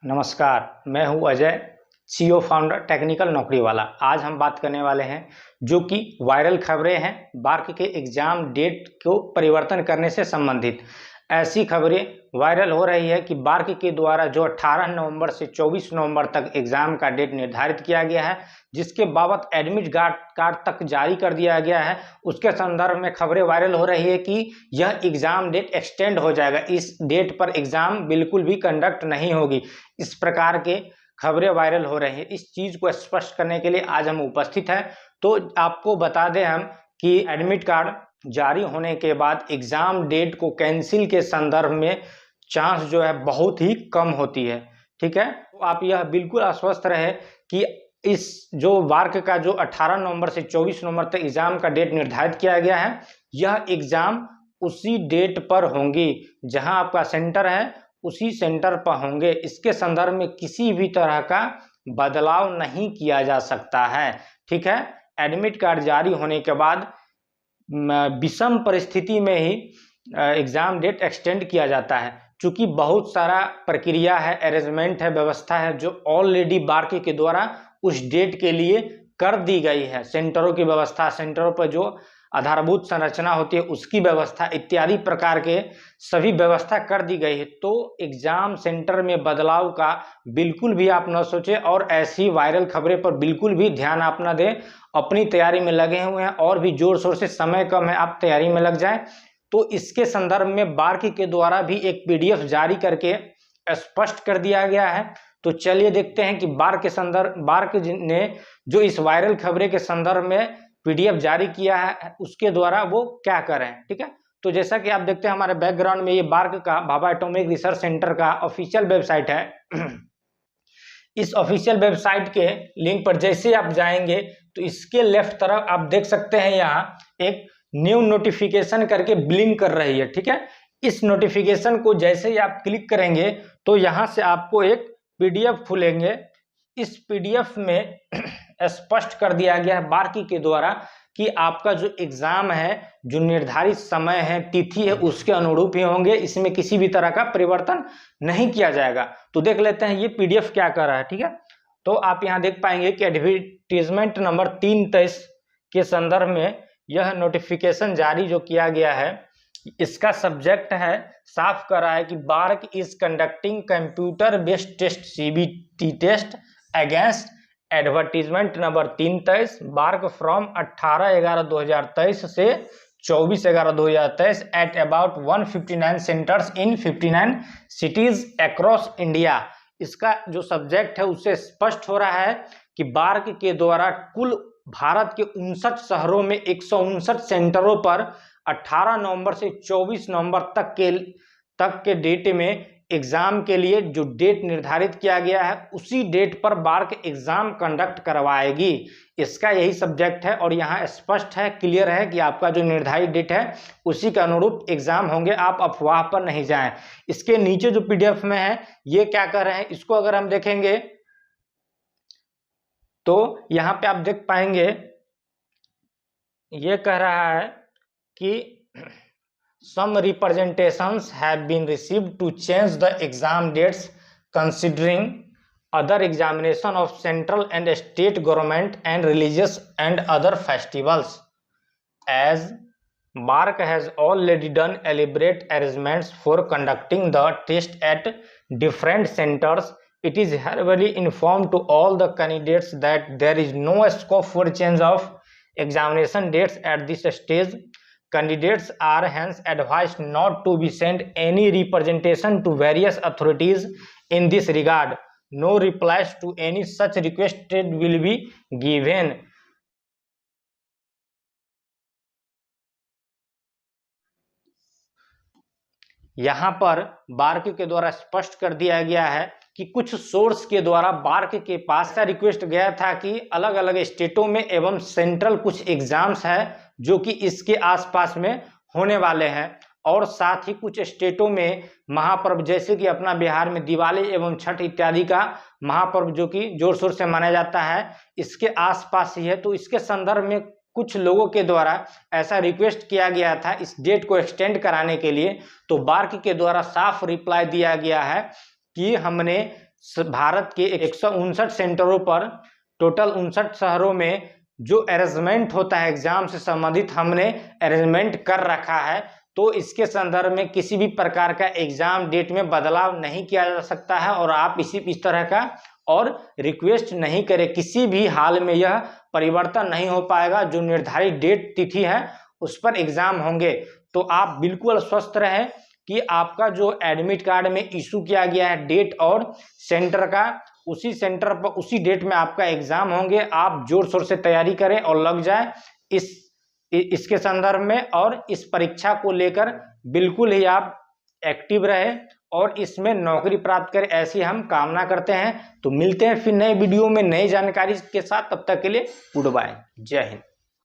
नमस्कार, मैं हूं अजय, सीईओ फाउंडर टेक्निकल नौकरी वाला। आज हम बात करने वाले हैं जो कि वायरल खबरें हैं बार्क के एग्ज़ाम डेट को परिवर्तन करने से संबंधित। ऐसी खबरें वायरल हो रही है कि बार्क के द्वारा जो 18 नवंबर से 24 नवंबर तक एग्ज़ाम का डेट निर्धारित किया गया है, जिसके बाबत एडमिट कार्ड तक जारी कर दिया गया है, उसके संदर्भ में खबरें वायरल हो रही है कि यह एग्ज़ाम डेट एक्सटेंड हो जाएगा। इस डेट पर एग्ज़ाम बिल्कुल भी कंडक्ट नहीं होगी। इस प्रकार के खबरें वायरल हो रही हैं। इस चीज़ को स्पष्ट करने के लिए आज हम उपस्थित हैं। तो आपको बता दें हम कि एडमिट कार्ड जारी होने के बाद एग्ज़ाम डेट को कैंसिल के संदर्भ में चांस जो है बहुत ही कम होती है। ठीक है, तो आप यह बिल्कुल आश्वस्त रहे कि इस जो बार्क का जो 18 नवंबर से 24 नवंबर तक एग्ज़ाम का डेट निर्धारित किया गया है, यह एग्ज़ाम उसी डेट पर होंगी जहां आपका सेंटर है, उसी सेंटर पर होंगे। इसके संदर्भ में किसी भी तरह का बदलाव नहीं किया जा सकता है। ठीक है, एडमिट कार्ड जारी होने के बाद विषम परिस्थिति में ही एग्ज़ाम डेट एक्सटेंड किया जाता है, क्योंकि बहुत सारा प्रक्रिया है, अरेंजमेंट है, व्यवस्था है जो ऑलरेडी बार्क के द्वारा उस डेट के लिए कर दी गई है। सेंटरों की व्यवस्था, सेंटरों पर जो आधारभूत संरचना होती है उसकी व्यवस्था इत्यादि प्रकार के सभी व्यवस्था कर दी गई है। तो एग्ज़ाम सेंटर में बदलाव का बिल्कुल भी आप न सोचें और ऐसी वायरल खबरें पर बिल्कुल भी ध्यान आप न दें। अपनी तैयारी में लगे हुए हैं और भी जोर शोर से, समय कम है, आप तैयारी में लग जाएं। तो इसके संदर्भ में बार्क के द्वारा भी एक PDF जारी करके स्पष्ट कर दिया गया है। तो चलिए देखते हैं कि बार्क ने जो इस वायरल खबरें के संदर्भ में PDF जारी किया है उसके द्वारा वो क्या कर रहे हैं। ठीक है, तो जैसा कि आप देखते हैं हमारे बैकग्राउंड में ये बार्क का भाभा एटॉमिक रिसर्च सेंटर का ऑफिशियल वेबसाइट है। इस ऑफिशियल वेबसाइट के लिंक पर जैसे आप जाएंगे तो इसके लेफ्ट तरफ आप देख सकते हैं यहाँ एक न्यू नोटिफिकेशन करके ब्लिंक कर रही है। ठीक है, इस नोटिफिकेशन को जैसे ही आप क्लिक करेंगे तो यहाँ से आपको एक PDF खुलेंगे। इस PDF में स्पष्ट कर दिया गया है बार्क के द्वारा कि आपका जो एग्ज़ाम है, जो निर्धारित समय है, तिथि है, उसके अनुरूप ही होंगे। इसमें किसी भी तरह का परिवर्तन नहीं किया जाएगा। तो देख लेते हैं ये PDF क्या कर रहा है। ठीक है, तो आप यहाँ देख पाएंगे कि एडवर्टीजमेंट नंबर 323 के संदर्भ में यह नोटिफिकेशन जारी जो किया गया है, इसका सब्जेक्ट है, साफ कर रहा है कि BARC is conducting computer based test CBT test against advertisement number 323 BARC from 18/11/2023 से 24/11/2023 at about 159 centres in 59 cities across India. इसका जो सब्जेक्ट है उससे स्पष्ट हो रहा है कि बार्क के द्वारा कुल भारत के 59 शहरों में 159 सेंटरों पर 18 नवंबर से 24 नवंबर तक के डेट में एग्ज़ाम के लिए जो डेट निर्धारित किया गया है उसी डेट पर बार्क एग्ज़ाम कंडक्ट करवाएगी। इसका यही सब्जेक्ट है और यहाँ स्पष्ट है, क्लियर है कि आपका जो निर्धारित डेट है उसी के अनुरूप एग्ज़ाम होंगे। आप अफवाह पर नहीं जाएं। इसके नीचे जो PDF में है ये क्या कर रहे हैं, इसको अगर हम देखेंगे तो यहाँ पे आप देख पाएंगे ये कह रहा है कि some representations have been received to change the exam dates considering other examination of central and state government and religious and other festivals. As BARC has already done elaborate arrangements for conducting the test at different centers, it is hereby informed to all the candidates that there is no scope for change of examination dates at this stage. Candidates are hence advised not to be sent any representation to various authorities in this regard. No replies to any such request will be given. यहाँ पर bark के द्वारा स्पष्ट कर दिया गया है कि कुछ सोर्स के द्वारा बार्क के पास रिक्वेस्ट गया था कि अलग अलग स्टेटों में एवं सेंट्रल कुछ एग्जाम्स है जो कि इसके आसपास में होने वाले हैं, और साथ ही कुछ स्टेटों में महापर्व जैसे कि अपना बिहार में दिवाली एवं छठ इत्यादि का महापर्व जो कि जोर शोर से मनाया जाता है इसके आसपास ही है। तो इसके संदर्भ में कुछ लोगों के द्वारा ऐसा रिक्वेस्ट किया गया था इस डेट को एक्सटेंड कराने के लिए। तो बार्क के द्वारा साफ रिप्लाई दिया गया है कि हमने भारत के 159 सेंटरों पर टोटल 59 शहरों में जो अरेंजमेंट होता है एग्जाम से संबंधित, हमने अरेंजमेंट कर रखा है। तो इसके संदर्भ में किसी भी प्रकार का एग्जाम डेट में बदलाव नहीं किया जा सकता है और आप इस तरह का और रिक्वेस्ट नहीं करें। किसी भी हाल में यह परिवर्तन नहीं हो पाएगा। जो निर्धारित डेट तिथि है उस पर एग्जाम होंगे। तो आप बिल्कुल स्वस्थ रहें कि आपका जो एडमिट कार्ड में इशू किया गया है डेट और सेंटर का, उसी सेंटर पर उसी डेट में आपका एग्जाम होंगे। आप जोर शोर से तैयारी करें और लग जाए इसके संदर्भ में, और इस परीक्षा को लेकर बिल्कुल ही आप एक्टिव रहे और इसमें नौकरी प्राप्त करें, ऐसी हम कामना करते हैं। तो मिलते हैं फिर नए वीडियो में नई जानकारी के साथ। तब तक के लिए गुड बाय, जय हिंद।